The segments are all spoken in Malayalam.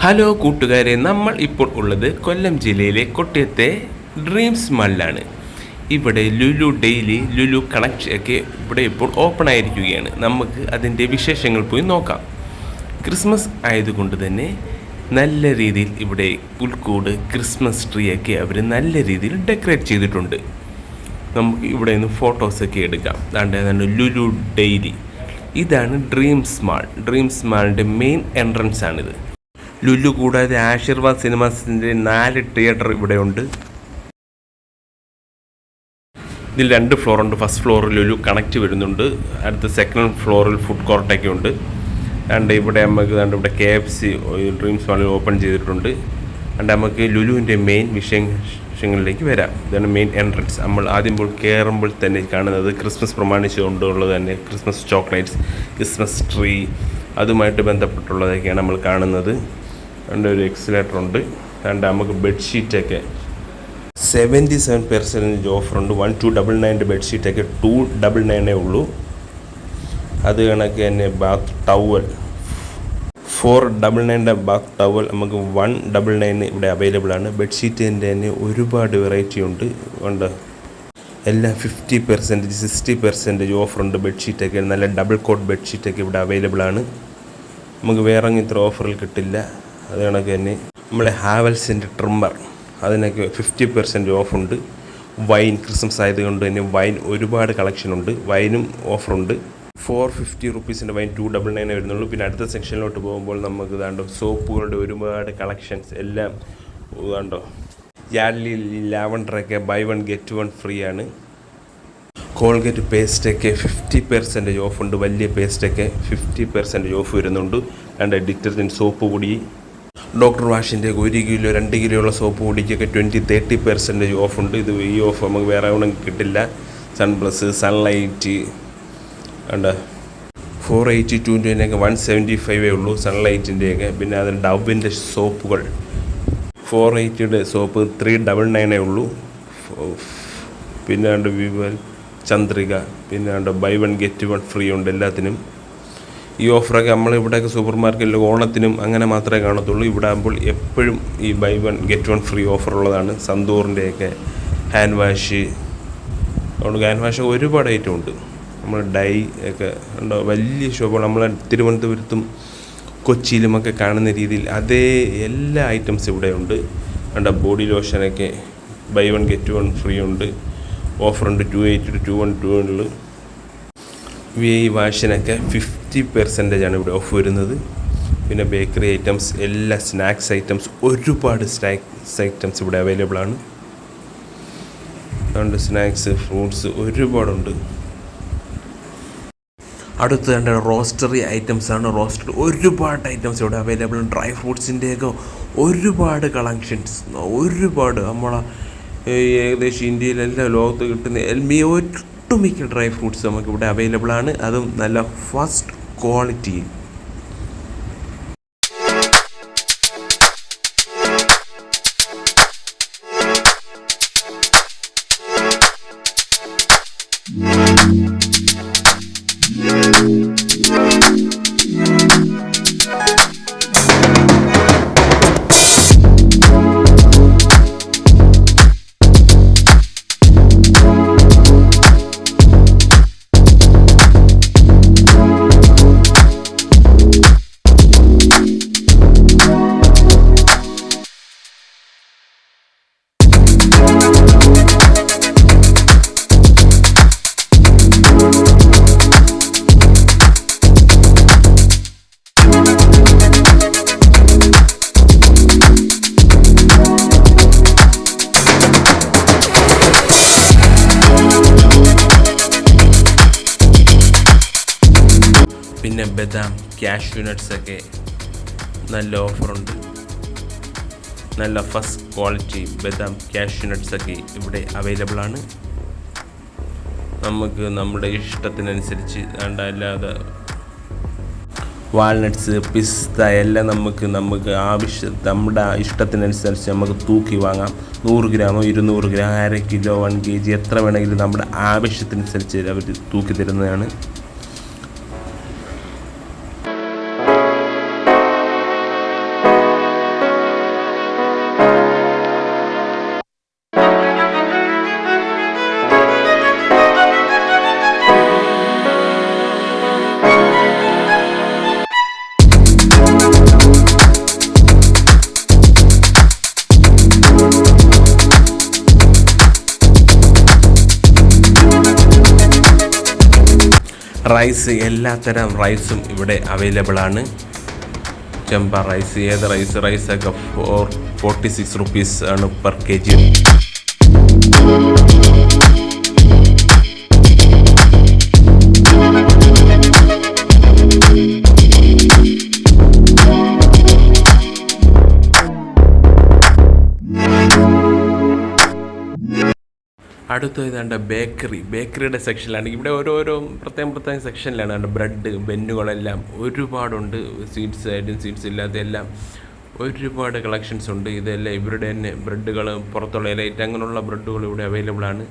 ഹലോ കൂട്ടുകാരെ, നമ്മൾ ഇപ്പോൾ ഉള്ളത് കൊല്ലം ജില്ലയിലെ കൊട്ടിയത്തെ ഡ്രീംസ് മാളിലാണ്. ഇവിടെ ലുലു ഡെയിലി, ലുലു കണക്ട് ഒക്കെ ഇവിടെ ഇപ്പോൾ ഓപ്പൺ ആയിരിക്കുകയാണ്. നമുക്ക് അതിൻ്റെ വിശേഷങ്ങൾ പോയി നോക്കാം. ക്രിസ്മസ് ആയതുകൊണ്ട് തന്നെ നല്ല രീതിയിൽ ഇവിടെ പുൽക്കൂട്, ക്രിസ്മസ് ട്രീ ഒക്കെ അവർ നല്ല രീതിയിൽ ഡെക്കറേറ്റ് ചെയ്തിട്ടുണ്ട്. നമുക്ക് ഇവിടെ നിന്ന് ഫോട്ടോസൊക്കെ എടുക്കാം. അതാണ് ലുലു ഡെയിലി. ഇതാണ് ഡ്രീംസ് മാളിൻ്റെ മെയിൻ എൻട്രൻസ് ആണിത്. ലുലു കൂടാതെ ആശീർവാദ് സിനിമാസിൻ്റെ 4 തിയേറ്റർ ഇവിടെയുണ്ട്. ഇതിൽ 2 ഫ്ലോറുണ്ട്. ഫസ്റ്റ് ഫ്ലോറിൽ ലുലു കണക്റ്റ് വരുന്നുണ്ട്. അടുത്ത സെക്കൻഡ് ഫ്ലോറിൽ ഫുഡ് കോർട്ടൊക്കെ ഉണ്ട്. ഇവിടെ നമുക്ക് ഇവിടെ KFC ഡ്രീംസ് മാളിൽ ഓപ്പൺ ചെയ്തിട്ടുണ്ട്. നമുക്ക് ലുലുവിൻ്റെ മെയിൻ വിഷയങ്ങളിലേക്ക് വരാം. ഇതാണ് മെയിൻ എൻട്രൻസ്. നമ്മൾ ആദ്യം കയറുമ്പോൾ തന്നെ കാണുന്നത് ക്രിസ്മസ് പ്രമാണിച്ചുകൊണ്ടുള്ളത് തന്നെ ക്രിസ്മസ് ചോക്ലേറ്റ്സ്, ക്രിസ്മസ് ട്രീ, അതുമായിട്ട് ബന്ധപ്പെട്ടുള്ളതൊക്കെയാണ് നമ്മൾ കാണുന്നത്. ഒരു എക്സിലേറ്റർ ഉണ്ട്. നമുക്ക് ബെഡ്ഷീറ്റൊക്കെ 77% ഓഫറുണ്ട്. 1299 ബെഡ്ഷീറ്റൊക്കെ 299 ഉള്ളൂ. അത് കണക്ക് തന്നെ ബാത്ത് ടവൽ 499 ബാത്ത് ടവൽ നമുക്ക് 199 ഇവിടെ അവൈലബിൾ ആണ്. ബെഡ്ഷീറ്റിൻ്റെ തന്നെ ഒരുപാട് വെറൈറ്റി ഉണ്ട്. എല്ലാം 50%, 60% ഓഫറുണ്ട്. ബെഡ്ഷീറ്റൊക്കെ നല്ല ഡബിൾ കോട്ട് ബെഡ്ഷീറ്റൊക്കെ ഇവിടെ അവൈലബിൾ ആണ്. നമുക്ക് വേറെ ഇത്ര ഓഫറിൽ കിട്ടില്ല. അത് കണക്ക് തന്നെ നമ്മുടെ ഹാവൽസിൻ്റെ ട്രിമ്മർ, അതിനൊക്കെ 50% ഓഫുണ്ട്. വൈൻ, ക്രിസ്മസ് ആയതുകൊണ്ട് തന്നെ വൈൻ ഒരുപാട് കളക്ഷനുണ്ട്. വൈനും ഓഫറുണ്ട്. 450 റുപ്പീസിൻ്റെ വൈൻ 299 വരുന്നുള്ളൂ. പിന്നെ അടുത്ത സെക്ഷനിലോട്ട് പോകുമ്പോൾ നമുക്ക് സോപ്പുകളുടെ ഒരുപാട് കളക്ഷൻസ് എല്ലാം യാർഡ്ലി ലാവൻഡറൊക്കെ ബൈ 1 ഗെറ്റ് 1 ഫ്രീ ആണ്. കോൾഗേറ്റ് പേസ്റ്റൊക്കെ 50% ഓഫുണ്ട്. വലിയ പേസ്റ്റൊക്കെ 50% ഓഫ് വരുന്നുണ്ട്. ഡിറ്റർജൻറ്റ് സോപ്പ് പൊടി, ഡോക്ടർ വാഷിൻ്റെ 1 കിലോ 2 കിലോ ഉള്ള സോപ്പ് പൊടിക്കൊക്കെ 20-30% ഓഫുണ്ട്. ഈ ഓഫ് നമുക്ക് വേറെ ഒന്നും കിട്ടില്ല. സൺപ്ലസ്, സൺലൈറ്റ് 482-ൻ്റെയൊക്കെ 175 ഉള്ളൂ സൺലൈറ്റിൻ്റെയൊക്കെ. പിന്നെ അതിന് ഡവിൻ്റെ സോപ്പുകൾ 480 സോപ്പ് 399 ഉള്ളൂ. പിന്നെ വിവൽ, ചന്ദ്രിക, പിന്നെ ബൈ 1 ഗെറ്റ് 1 ഫ്രീ ഉണ്ട് എല്ലാത്തിനും. ഈ ഓഫറൊക്കെ നമ്മളിവിടെയൊക്കെ സൂപ്പർ മാർക്കറ്റിൽ ഓണത്തിനും അങ്ങനെ മാത്രമേ കാണത്തുള്ളൂ. ഇവിടെ ആകുമ്പോൾ എപ്പോഴും ഈ ബൈ 1 ഗെറ്റ് 1 ഫ്രീ ഓഫറുള്ളതാണ്. സന്തൂറിൻ്റെയൊക്കെ ഹാൻഡ് വാഷ് ഒരുപാട് ഐറ്റം ഉണ്ട്. നമ്മൾ ഡൈ ഒക്കെ വലിയ ഷോപ്പുകൾ നമ്മൾ തിരുവനന്തപുരത്തും കൊച്ചിയിലുമൊക്കെ കാണുന്ന രീതിയിൽ അതേ എല്ലാ ഐറ്റംസ് ഇവിടെ ഉണ്ട്. ബോഡി ലോഷനൊക്കെ ബൈ 1 ഗെറ്റ് 1 ഫ്രീ ഉണ്ട്. ഓഫറുണ്ട് 280 to 212. VI വാഷിനൊക്കെ 50% ആണ് ഇവിടെ ഓഫ് വരുന്നത്. പിന്നെ ബേക്കറി ഐറ്റംസ്, എല്ലാ സ്നാക്സ് ഐറ്റംസ്, ഒരുപാട് സ്നാക്സ് ഐറ്റംസ് ഇവിടെ അവൈലബിൾ ആണ്. അതുകൊണ്ട് സ്നാക്സ്, ഫ്രൂട്ട്സ് ഒരുപാടുണ്ട്. അടുത്ത് റോസ്റ്ററി ഐറ്റംസ് ആണ്. ഒരുപാട് ഐറ്റംസ് ഇവിടെ അവൈലബിൾ ആണ്. ഡ്രൈ ഫ്രൂട്ട്സിൻ്റെയൊക്കെ ഒരുപാട് കളക്ഷൻസ്, ഒരുപാട് നമ്മളെ ഏകദേശം ഇന്ത്യയിലെല്ലാം ലോകത്ത് കിട്ടുന്ന ഒട്ടുമിക്ക ഡ്രൈ ഫ്രൂട്ട്സ് നമുക്കിവിടെ അവൈലബിൾ ആണ്. അതും നല്ല ഫസ്റ്റ് ക്വാളിറ്റി. പിന്നെ ബദാം, കാഷ്യൂ നട്ട്സൊക്കെ നല്ല ഓഫറുണ്ട്. നല്ല ഫസ്റ്റ് ക്വാളിറ്റി ബദാം, കാഷ്യൂ നട്ട്സൊക്കെ ഇവിടെ അവൈലബിൾ ആണ്. നമുക്ക് നമ്മുടെ ഇഷ്ടത്തിനനുസരിച്ച് അല്ലാതെ വാൾനട്ട്സ്, പിസ്ത എല്ലാം നമുക്ക് നമ്മുടെ ഇഷ്ടത്തിനനുസരിച്ച് നമുക്ക് തൂക്കി വാങ്ങാം. 100 ഗ്രാമോ 200 ഗ്രാം, 1/2 കിലോ, 1 kg എത്ര വേണമെങ്കിലും നമ്മുടെ ആവശ്യത്തിനനുസരിച്ച് അവർ തൂക്കി തരുന്നതാണ്. റൈസ് എല്ലാത്തരം റൈസും ഇവിടെ അവൈലബിൾ ആണ്. ചെമ്പ റൈസ്, ഏത് റൈസൊക്കെ 46 റുപ്പീസ് ആണ് പെർ kg. അടുത്ത ഇതാണ്ട് ബേക്കറിയുടെ സെക്ഷനിലാണ്. ഇവിടെ ഓരോരോ പ്രത്യേകം സെക്ഷനിലാണ്. ബ്രെഡ് ബെന്നുകളെല്ലാം ഒരുപാടുണ്ട്. സ്വീറ്റ്സ് ആയിട്ടും സ്വീറ്റ്സ് ഇല്ലാത്ത എല്ലാം ഒരുപാട് കളക്ഷൻസ് ഉണ്ട്. ഇതെല്ലാം ഇവരുടെ തന്നെ ബ്രെഡുകൾ, പുറത്തുള്ള എലൈറ്റ് അങ്ങനെയുള്ള ബ്രെഡുകൾ ഇവിടെ അവൈലബിൾ ആണ്.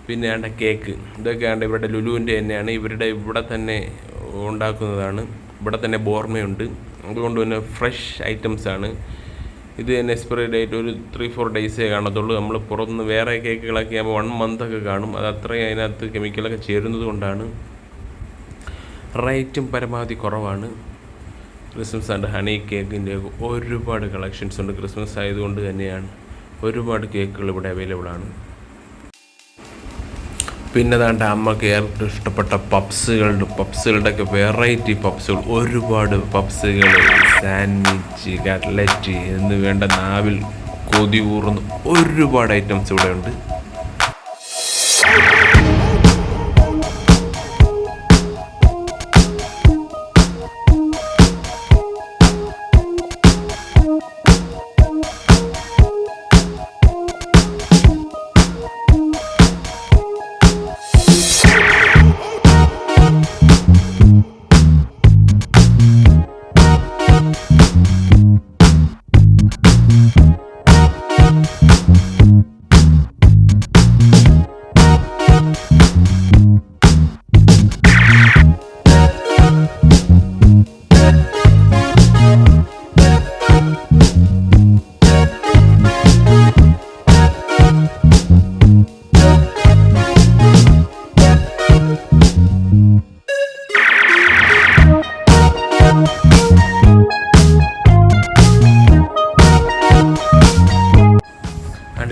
പിന്നെ ആണ്ട് കേക്ക്, ഇതൊക്കെ ആണ്ട് ഇവരുടെ ലുലുവിൻ്റെ തന്നെയാണ്. ഇവിടെ തന്നെ ഉണ്ടാക്കുന്നതാണ്. ഇവിടെ തന്നെ ബോർമയുണ്ട്. അതുകൊണ്ട് തന്നെ ഫ്രഷ് ഐറ്റംസ് ആണ്. ഇത് തന്നെ എക്സ്പയറി ഡേറ്റ് ഒരു 3-4 ഡേയ്സേ കാണത്തുള്ളൂ. നമ്മൾ പുറത്തുനിന്ന് വേറെ കേക്കുകളൊക്കെ ആകുമ്പോൾ 1 മന്തൊക്കെ കാണും. അത് അത്രയും അതിനകത്ത് കെമിക്കലൊക്കെ ചേരുന്നത് കൊണ്ടാണ്. റേറ്റും പരമാവധി കുറവാണ്. ക്രിസ്മസ് ആൻഡ് ഹണി കേക്കിൻ്റെ ഒരുപാട് കളക്ഷൻസ് ഉണ്ട്. ക്രിസ്മസ് ആയതുകൊണ്ട് തന്നെയാണ് ഒരുപാട് കേക്കുകൾ ഇവിടെ അവൈലബിൾ ആണ്. പിന്നെ ദാണ്ട് അമ്മക്ക് ഏറ്റവും ഇഷ്ടപ്പെട്ട പപ്സുകളുടെ ഒക്കെ വെറൈറ്റി പപ്സുകൾ, ഒരുപാട് പപ്സുകൾ, സാൻഡ്വിച്ച്, കട്ട്ലറ്റ് എന്ന് വേണ്ട നാവിൽ കൊതി ഊറുന്ന ഒരുപാട് ഐറ്റംസ് ഇവിടെ ഉണ്ട്.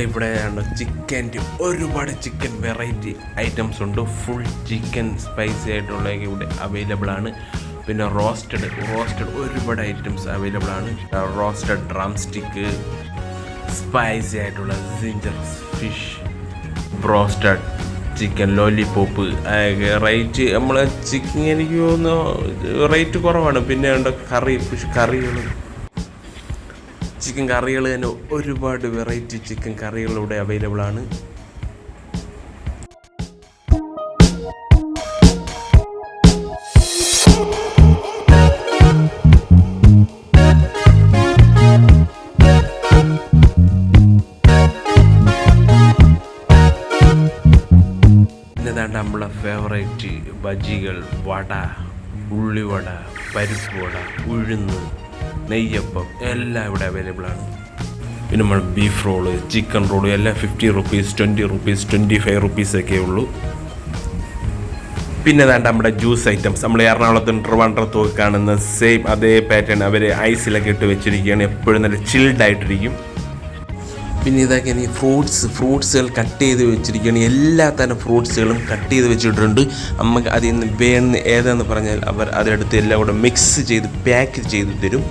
ഇവിടെയാണ് ചിക്കൻ്റെ ഒരുപാട് ചിക്കൻ വെറൈറ്റി ഐറ്റംസ് ഉണ്ട്. ഫുൾ ചിക്കൻ സ്പൈസി ആയിട്ടുള്ള ഇവിടെ അവൈലബിൾ ആണ്. പിന്നെ റോസ്റ്റഡ് ഒരുപാട് ഐറ്റംസ് അവൈലബിൾ ആണ്. റോസ്റ്റഡ് ഡ്രം സ്റ്റിക്ക്, സ്പൈസി ആയിട്ടുള്ള ginger fish, broasted chicken lollipop. Rate നമ്മൾ ചിക്കൻ എനിക്ക് തോന്നുന്നു റേറ്റ് കുറവാണ്. പിന്നെ ഉണ്ട് ഫിഷ് കറികൾ, ചിക്കൻ കറികൾ തന്നെ ഒരുപാട് വെറൈറ്റി ചിക്കൻ കറികൾ ഇവിടെ അവൈലബിൾ ആണ്. പിന്നെതാണ്ട് നമ്മളെ ഫേവറേറ്റ് ബജികൾ, വട, ഉള്ളിവട, പരിപ്പ് വട, ഉഴുന്ന്, നെയ്യപ്പം എല്ലാം ഇവിടെ അവൈലബിൾ ആണ്. പിന്നെ നമ്മൾ ബീഫ് റോള്, ചിക്കൻ റോള് എല്ലാം 50 റുപ്പീസ്, 20 റുപ്പീസ്, 25 റുപ്പീസൊക്കെ ഉള്ളൂ. പിന്നെ അതാണ്ട് നമ്മുടെ ജ്യൂസ് ഐറ്റംസ്, നമ്മൾ എറണാകുളത്തും ട്രിവാൻഡ്രത്തും കാണുന്ന സെയിം അതേ പാറ്റേൺ അവർ ഐസിലൊക്കെ ഇട്ട് വെച്ചിരിക്കുകയാണ്. എപ്പോഴും നല്ല ചിൽഡ് ആയിട്ടിരിക്കും. പിന്നെ ഇതൊക്കെ ഇനി ഫ്രൂട്ട്സുകൾ കട്ട് ചെയ്ത് വെച്ചിരിക്കുകയാണ്. എല്ലാ തരം ഫ്രൂട്ട്സുകളും കട്ട് ചെയ്ത് വെച്ചിട്ടുണ്ട്. നമുക്ക് അതിൽ നിന്ന് വേണമെന്ന് ഏതാണെന്ന് പറഞ്ഞാൽ അവർ അതിനടുത്ത് എല്ലാം കൂടെ മിക്സ് ചെയ്ത് പാക്ക് ചെയ്ത് തരും.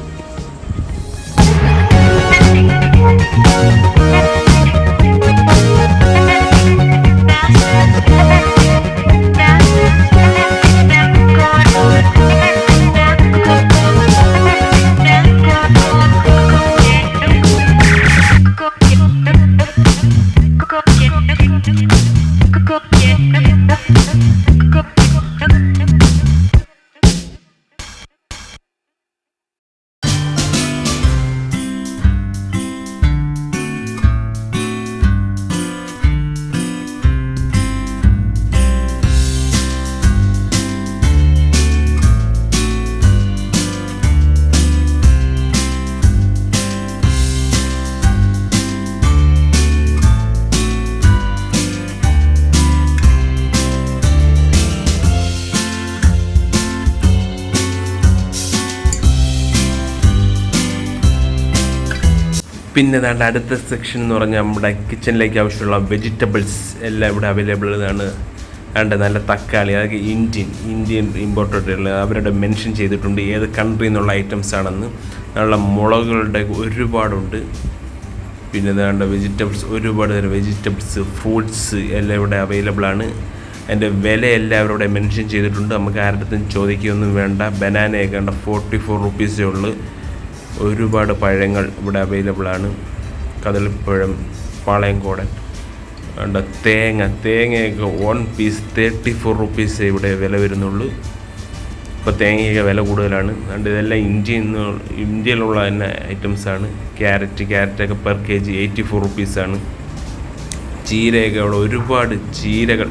പിന്നെ അതാണ്ട് അടുത്ത സെക്ഷൻ എന്ന് പറഞ്ഞാൽ നമ്മുടെ കിച്ചണിലേക്ക് ആവശ്യമുള്ള വെജിറ്റബിൾസ് എല്ലാം ഇവിടെ അവൈലബിൾ ആണ്. അതുകൊണ്ട് നല്ല തക്കാളി, അതൊക്കെ ഇന്ത്യൻ ഇമ്പോർട്ടഡ് അവരുടെ മെൻഷൻ ചെയ്തിട്ടുണ്ട് ഏത് കൺട്രി എന്നുള്ള ഐറ്റംസ് ആണെന്ന്. നല്ല മുളകുകളുടെ ഒരുപാടുണ്ട്. പിന്നെ വേണ്ട വെജിറ്റബിൾസ്, ഒരുപാട് തരം വെജിറ്റബിൾസ്, ഫ്രൂട്ട്സ് എല്ലാം ഇവിടെ അവൈലബിൾ ആണ്. അതിൻ്റെ വിലയെല്ലാം അവരുടെ മെൻഷൻ ചെയ്തിട്ടുണ്ട്. നമുക്ക് ആരുടെ ചോദിക്കുകയൊന്നും വേണ്ട. ബനാനയൊക്കെ ഉണ്ട് 44 റുപ്പീസേ ഉള്ളൂ. ഒരുപാട് പഴങ്ങൾ ഇവിടെ അവൈലബിൾ ആണ്. കദളിപ്പഴം, പാളയംകോടൻ ഉണ്ട്. തേങ്ങയൊക്കെ 1 പീസ് 34 റുപ്പീസേ ഇവിടെ വില വരുന്നുള്ളൂ. ഇപ്പോൾ തേങ്ങയൊക്കെ വില കൂടുതലാണ്. അതുകൊണ്ട് ഇതെല്ലാം ഇന്ത്യയിലുള്ള തന്നെ ഐറ്റംസാണ്. ക്യാരറ്റൊക്കെ പെർ kg 84 റുപ്പീസാണ്. ചീരയൊക്കെ അവിടെ ചീരകൾ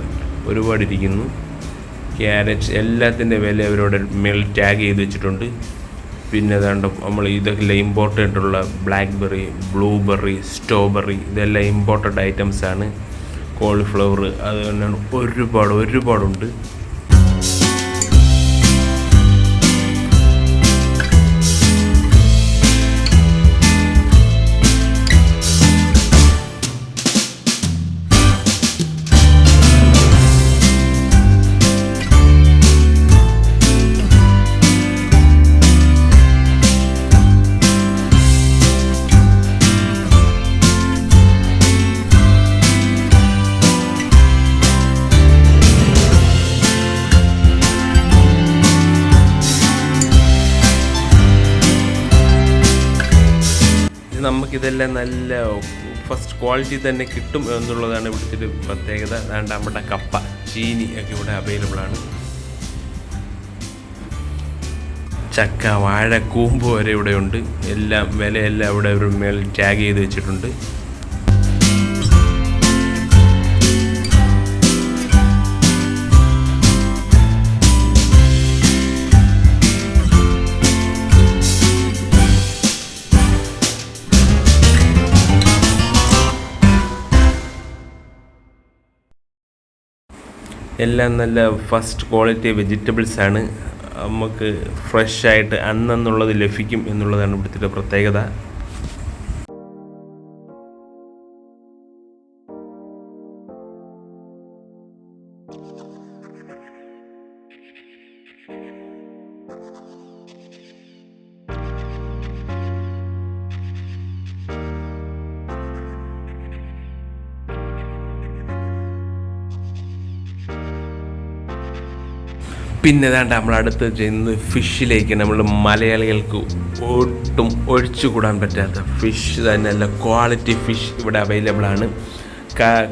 ഒരുപാടിരിക്കുന്നു. ക്യാരറ്റ് എല്ലാത്തിൻ്റെ വില അവരോട് മേൽ ടാഗ് ചെയ്ത് വെച്ചിട്ടുണ്ട്. പിന്നെ ഏതാണ്ട് നമ്മൾ ഇതൊക്കെ ഇമ്പോർട്ടൻ്റ് ആയിട്ടുള്ള ബ്ലാക്ക്ബെറി, ബ്ലൂബെറി, സ്ട്രോബെറി ഇതെല്ലാം ഇമ്പോർട്ടൻ്റ് ഐറ്റംസാണ്. കോളിഫ്ലവർ അത് തന്നെയാണ്. ഒരുപാടുണ്ട്. നമുക്കിതെല്ലാം നല്ല ഫസ്റ്റ് ക്വാളിറ്റി തന്നെ കിട്ടും എന്നുള്ളതാണ് ഇവിടുത്തെ ഒരു പ്രത്യേകത. അതുകൊണ്ട് നമ്മുടെ കപ്പ, ചീനി ഒക്കെ ഇവിടെ അവൈലബിൾ ആണ്. ചക്ക, വാഴ, കൂമ്പ് വരെ ഇവിടെ ഉണ്ട്. വിലയെല്ലാം ഇവിടെ ഒരു മേൽ ടാഗ് ചെയ്ത് വെച്ചിട്ടുണ്ട്. എല്ലാം നല്ല ഫസ്റ്റ് ക്വാളിറ്റി വെജിറ്റബിൾസാണ്. നമുക്ക് ഫ്രഷായിട്ട് അന്നെന്നുള്ളത് ലഭിക്കും എന്നുള്ളതാണ് ഇവിടുത്തെ പ്രത്യേകത. പിന്നെ ഏതാണ്ട് നമ്മളടുത്ത് ചെയ്യുന്നത് ഫിഷിലേക്ക്. നമ്മൾ മലയാളികൾക്ക് ഒട്ടും ഒഴിച്ചുകൂടാൻ പറ്റാത്ത ഫിഷ് തന്നെ, നല്ല ക്വാളിറ്റി ഫിഷ് ഇവിടെ അവൈലബിൾ ആണ്.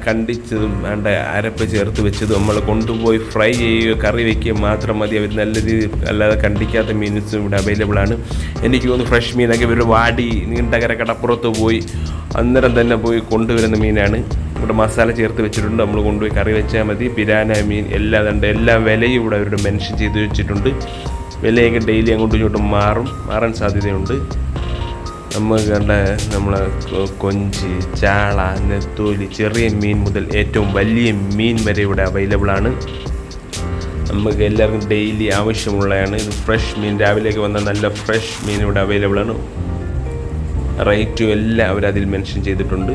കണ്ടിച്ചതും വേണ്ട അരപ്പ് ചേർത്ത് വെച്ചതും നമ്മൾ കൊണ്ടുപോയി ഫ്രൈ ചെയ്യുകയോ കറി വയ്ക്കുകയോ മാത്രം മതി. അവർ നല്ല രീതിയിൽ അല്ലാതെ കണ്ടിക്കാത്ത മീൻസും ഇവിടെ അവൈലബിൾ ആണ്. എനിക്ക് തോന്നുന്നു ഫ്രഷ് മീനൊക്കെ ഇവർ വാടി നീണ്ടകര കടപ്പുറത്ത് പോയി അന്നേരം തന്നെ പോയി കൊണ്ടുവരുന്ന മീനാണ്. ഇവിടെ മസാല ചേർത്ത് വെച്ചിട്ടുണ്ട്. നമ്മൾ കൊണ്ടുപോയി കറി വെച്ചാൽ മതി. പിരാന മീൻ എല്ലാ വിലയും ഇവിടെ അവരുടെ മെൻഷൻ ചെയ്ത് വെച്ചിട്ടുണ്ട്. വിലയൊക്കെ ഡെയിലി അങ്ങോട്ടും ഇങ്ങോട്ടും മാറാൻ സാധ്യതയുണ്ട്. നമുക്ക് കണ്ട നമ്മളെ കൊഞ്ച്, ചാള, നെത്തോലി, ചെറിയ മീൻ മുതൽ ഏറ്റവും വലിയ മീൻ വരെ ഇവിടെ അവൈലബിൾ ആണ്. നമുക്ക് എല്ലാവർക്കും ഡെയിലി ആവശ്യമുള്ളതാണ്. ഇത് ഫ്രഷ് മീൻ, രാവിലേക്ക് വന്ന നല്ല ഫ്രഷ് മീൻ ഇവിടെ അവൈലബിൾ ആണ്. റേറ്റും എല്ലാം അവരതിൽ മെൻഷൻ ചെയ്തിട്ടുണ്ട്.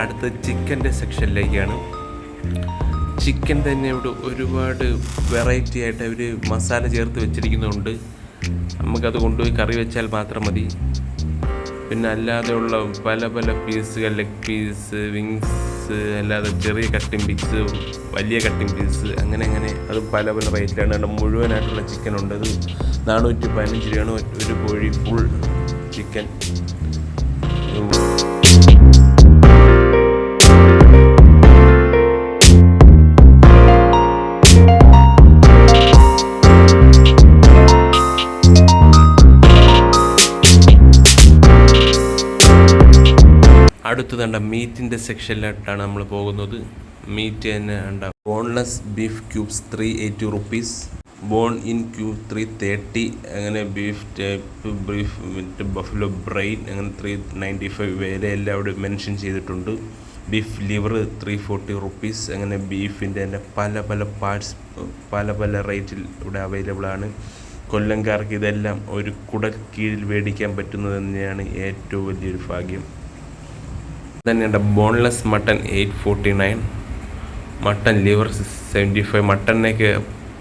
അടുത്ത ചിക്കൻ്റെ സെക്ഷനിലേക്കാണ്. ചിക്കൻ തന്നെ ഇവിടെ ഒരുപാട് വെറൈറ്റി ആയിട്ട് അവർ മസാല ചേർത്ത് വെച്ചിരിക്കുന്നുണ്ട്. നമുക്കത് കൊണ്ടുപോയി കറി വെച്ചാൽ മാത്രം മതി. പിന്നെ അല്ലാതെയുള്ള പല പീസുകൾ, ലെഗ് പീസ്, വിങ്സ്, അല്ലാതെ ചെറിയ കട്ടിങ് പീസ്, വലിയ കട്ടിങ് പീസ്, അങ്ങനെ അത് പല റേറ്റിലാണ്. അവിടെ മുഴുവനായിട്ടുള്ള ചിക്കൻ ഉണ്ട്. അത് 415 രൂപയാണ് ഒരു കോഴി ഫുൾ ചിക്കൻ. അടുത്ത് കണ്ട മീറ്റിൻ്റെ സെക്ഷനിലായിട്ടാണ് നമ്മൾ പോകുന്നത്. മീറ്റ് തന്നെ കണ്ട boneless beef cubes 380 rupees, born in cube 330, അങ്ങനെ ബീഫ് ടൈപ്പ്, ബീഫ് വിത്ത് ബഫലോ ബ്രെയിൻ അങ്ങനെ 395 വിലയെല്ലാം അവിടെ മെൻഷൻ ചെയ്തിട്ടുണ്ട്. Beef liver 340 rupees. അങ്ങനെ ബീഫിൻ്റെ തന്നെ പല പല പാർട്സ് പല പല റേറ്റിൽ ഇവിടെ അവൈലബിൾ ആണ്. കൊല്ലംകാർക്ക് ഇതെല്ലാം ഒരു കുടൽ കീഴിൽ മേടിക്കാൻ പറ്റുന്നത് തന്നെയാണ് ഏറ്റവും വലിയൊരു ഭാഗ്യം. തന്നെയുണ്ട് ബോൺലെസ് മട്ടൺ 849, മട്ടൺ ലിവർ 75. മട്ടണിനൊക്കെ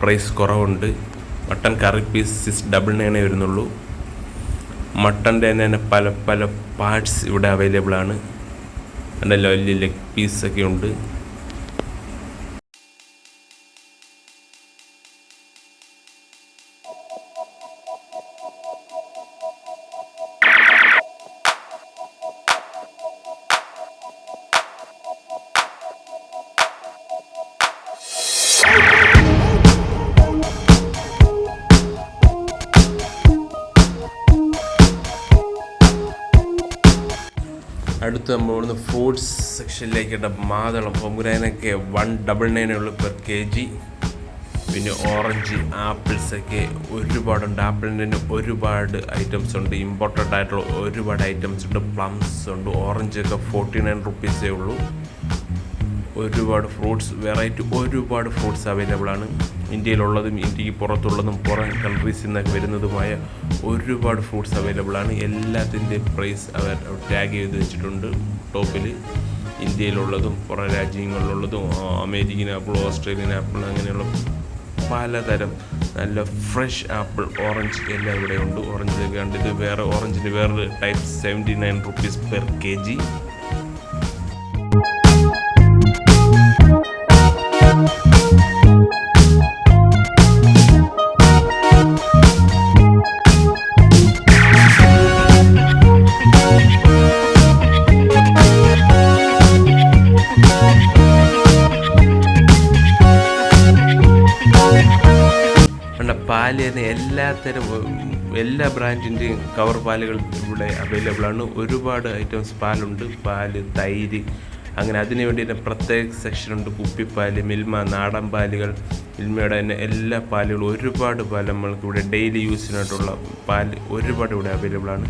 പ്രൈസ് കുറവുണ്ട്. മട്ടൺ കറി പീസ് 699 വരുന്നുള്ളൂ. മട്ടൻ്റെ തന്നെ പല പല പാർട്സ് ഇവിടെ അവൈലബിൾ ആണ്. ഉണ്ടല്ലോ, വലിയ ലെഗ് പീസൊക്കെ ഉണ്ട്. അടുത്ത് നമ്മൾ ഇവിടുന്ന് ഫ്രൂട്ട്സ് സെക്ഷനിലേക്കിട്ട മാതളം പൊമ്പുരാനൊക്കെ 199 ഉള്ളു പെർ kg. പിന്നെ ഓറഞ്ച് ആപ്പിൾസൊക്കെ ഒരുപാടുണ്ട്. ആപ്പിളിൻ്റെ തന്നെ ഒരുപാട് ഐറ്റംസ് ഉണ്ട്. ഇമ്പോർട്ടൻ്റ് ആയിട്ടുള്ള ഒരുപാട് ഐറ്റംസ് ഉണ്ട്. പ്ലംസ് ഉണ്ട്. ഓറഞ്ചൊക്കെ 49 റുപ്പീസേ ഉള്ളൂ. ഒരുപാട് ഫ്രൂട്ട്സ് വെറൈറ്റി ഒരുപാട് ഫ്രൂട്ട്സ് അവൈലബിൾ ആണ്. ഇന്ത്യയിലുള്ളതും ഇന്ത്യക്ക് പുറത്തുള്ളതും പുറം കൺട്രീസിൽ നിന്നൊക്കെ വരുന്നതുമായ ഒരുപാട് ഫ്രൂട്ട്സ് അവൈലബിൾ ആണ്. എല്ലാത്തിൻ്റെ പ്രൈസ് അവർ ടാഗ് ചെയ്ത് വെച്ചിട്ടുണ്ട് ടോപ്പിൽ. ഇന്ത്യയിലുള്ളതും പുറം രാജ്യങ്ങളിലുള്ളതും അമേരിക്കൻ ആപ്പിൾ, ഓസ്ട്രേലിയൻ ആപ്പിൾ, അങ്ങനെയുള്ള പലതരം നല്ല ഫ്രഷ് ആപ്പിൾ, ഓറഞ്ച് എല്ലാം ഇവിടെ ഉണ്ട്. ഓറഞ്ച് കണ്ടിത് വേറെ ഓറഞ്ചിന് വേറെ ടൈപ്പ് 79 റുപ്പീസ് പെർ kg. പാല് തന്നെ എല്ലാ ബ്രാൻഡിൻ്റെയും കവർ പാലുകൾ ഇവിടെ അവൈലബിൾ ആണ്. ഒരുപാട് ഐറ്റംസ് പാലുണ്ട്. പാല്, തൈര്, അങ്ങനെ അതിന് വേണ്ടി തന്നെ പ്രത്യേക സെക്ഷനുണ്ട്. കുപ്പിപ്പാല്, മിൽമ, നാടൻ പാലുകൾ, മിൽമയുടെ തന്നെ എല്ലാ പാലുകളും ഒരുപാട് പാൽ നമ്മൾക്ക് ഇവിടെ ഡെയിലി യൂസിനായിട്ടുള്ള പാല് ഒരുപാട് ഇവിടെ അവൈലബിൾ ആണ്.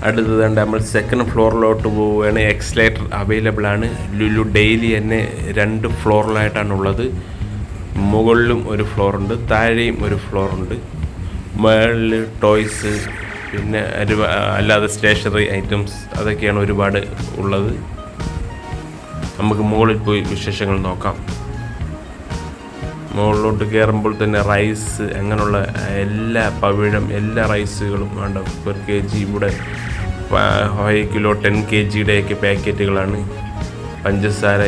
അടുത്തത് നമ്മൾ സെക്കൻഡ് ഫ്ലോറിലോട്ട് പോവുകയാണ്. എക്സ്ലേറ്റർ അവൈലബിൾ ആണ്. ലുലു ഡെയിലി തന്നെ 2 ഫ്ലോറിലായിട്ടാണുള്ളത്. മുകളിലും ഒരു ഫ്ലോറുണ്ട്, താഴെയും ഒരു ഫ്ലോറുണ്ട്. മുകളിൽ ടോയ്സ്, പിന്നെ അല്ലാതെ സ്റ്റേഷനറി ഐറ്റംസ് അതൊക്കെയാണ് ഒരുപാട് ഉള്ളത്. നമുക്ക് മുകളിൽ പോയി വിശേഷങ്ങൾ നോക്കാം. മുകളിലോട്ട് കയറുമ്പോൾ തന്നെ റൈസ്, അങ്ങനെയുള്ള എല്ലാ പവിഴം, എല്ലാ റൈസുകളും വേണ്ട പെർ kg ഇവിടെ 5 കിലോ 10 kgയുടെയൊക്കെ പാക്കറ്റുകളാണ്. പഞ്ചസാര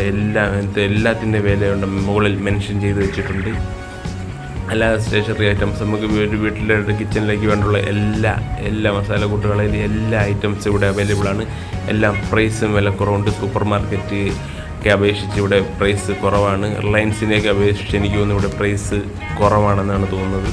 എല്ലാത്തിൻ്റെ വിലയുണ്ട് മുകളിൽ മെൻഷൻ ചെയ്ത് വെച്ചിട്ടുണ്ട്. അല്ലാതെ സ്റ്റേഷനറി ഐറ്റംസ് നമുക്ക് ഒരു വീട്ടിലെ കിച്ചണിലേക്ക് വേണ്ടുള്ള എല്ലാ മസാലക്കൂട്ടുകളിൽ എല്ലാ ഐറ്റംസും ഇവിടെ അവൈലബിൾ ആണ്. എല്ലാം പ്രൈസും വിലക്കുറവുണ്ട്. സൂപ്പർ മാർക്കറ്റ് ഒക്കെ അപേക്ഷിച്ച് ഇവിടെ പ്രൈസ് കുറവാണ്. റിലയൻസിനെയൊക്കെ അപേക്ഷിച്ച് എനിക്ക് തോന്നുന്നു ഇവിടെ പ്രൈസ് കുറവാണെന്നാണ് തോന്നുന്നത്.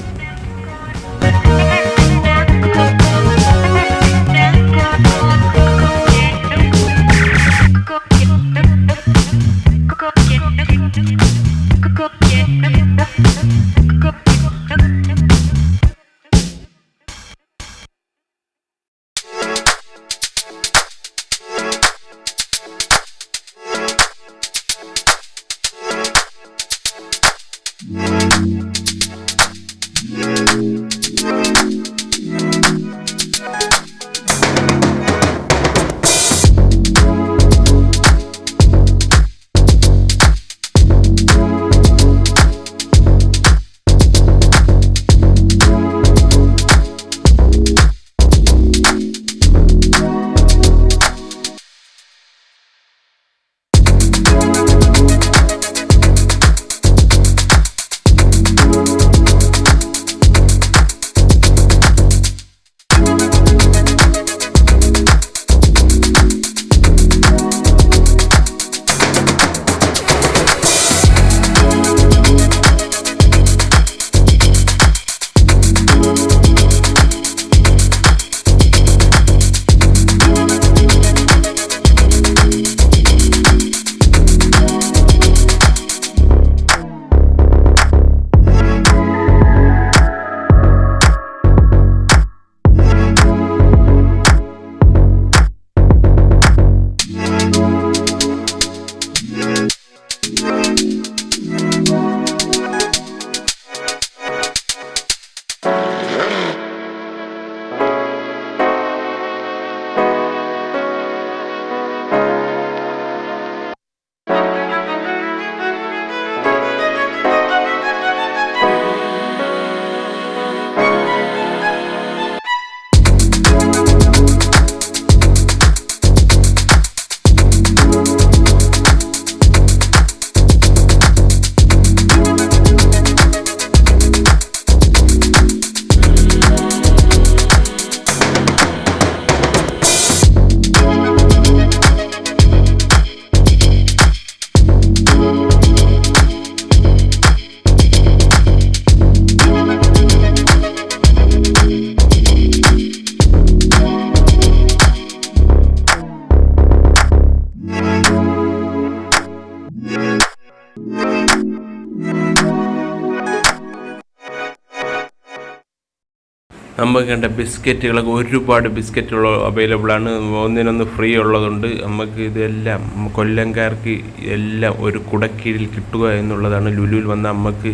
നമുക്ക് കണ്ട ബിസ്ക്കറ്റുകളൊക്കെ ഒരുപാട് ബിസ്ക്കറ്റുകൾ അവൈലബിൾ ആണ്. ഒന്നിനൊന്ന് ഫ്രീ ഉള്ളതുണ്ട്. നമുക്ക് ഇതെല്ലാം കൊല്ലംകാർക്ക് എല്ലാം ഒരു കുടക്കീഴിൽ കിട്ടുക എന്നുള്ളതാണ്. ലുലുവിൽ വന്ന നമുക്ക്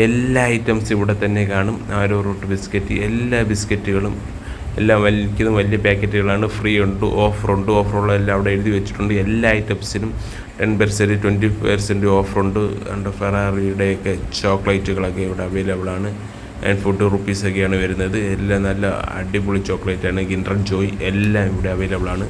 എല്ലാ ഐറ്റംസും ഇവിടെ തന്നെ കാണും. ആരോ റൂട്ട് ബിസ്ക്കറ്റ്, എല്ലാ ബിസ്ക്കറ്റുകളും എല്ലാം വലിയ പാക്കറ്റുകളാണ്. ഫ്രീ ഉണ്ട്, ഓഫറുണ്ട്. ഓഫറുള്ളതെല്ലാം അവിടെ എഴുതി വെച്ചിട്ടുണ്ട്. എല്ലാ ഐറ്റംസിനും 10%, 20% ഓഫറുണ്ട്. ഫെറാറിയുടെയൊക്കെ ചോക്ലേറ്റുകളൊക്കെ ഇവിടെ അവൈലബിൾ ആണ്. 40 റുപ്പീസൊക്കെയാണ് വരുന്നത്. എല്ലാം നല്ല അടിപൊളി ചോക്ലേറ്റാണ്. കിൻഡർ ജോയ് എല്ലാം ഇവിടെ അവൈലബിൾ ആണ്.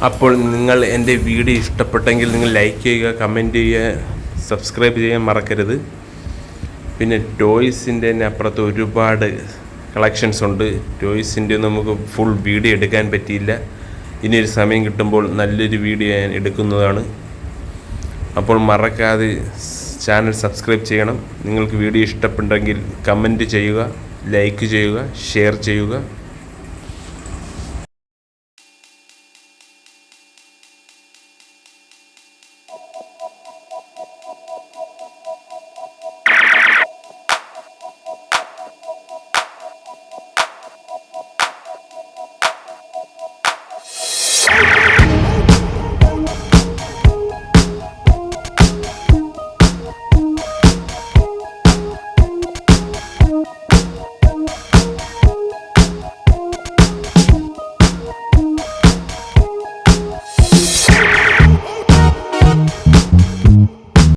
അപ്പോൾ നിങ്ങൾ എൻ്റെ വീഡിയോ ഇഷ്ടപ്പെട്ടെങ്കിൽ നിങ്ങൾ ലൈക്ക് ചെയ്യുക, കമൻറ്റ് ചെയ്യുക, സബ്സ്ക്രൈബ് ചെയ്യാൻ മറക്കരുത്. പിന്നെ ടോയ്സിൻ്റെ തന്നെ അപ്പുറത്ത് ഒരുപാട് കളക്ഷൻസ് ഉണ്ട്. ടോയ്സിൻ്റെ നമുക്ക് ഫുൾ വീഡിയോ എടുക്കാൻ പറ്റിയില്ല. ഇനിയൊരു സമയം കിട്ടുമ്പോൾ നല്ലൊരു വീഡിയോ ഞാൻ എടുക്കുന്നതാണ്. അപ്പോൾ മറക്കാതെ ചാനൽ സബ്സ്ക്രൈബ് ചെയ്യണം. നിങ്ങൾക്ക് വീഡിയോ ഇഷ്ടപ്പെട്ടെങ്കിൽ കമൻറ്റ് ചെയ്യുക, ലൈക്ക് ചെയ്യുക, ഷെയർ ചെയ്യുക.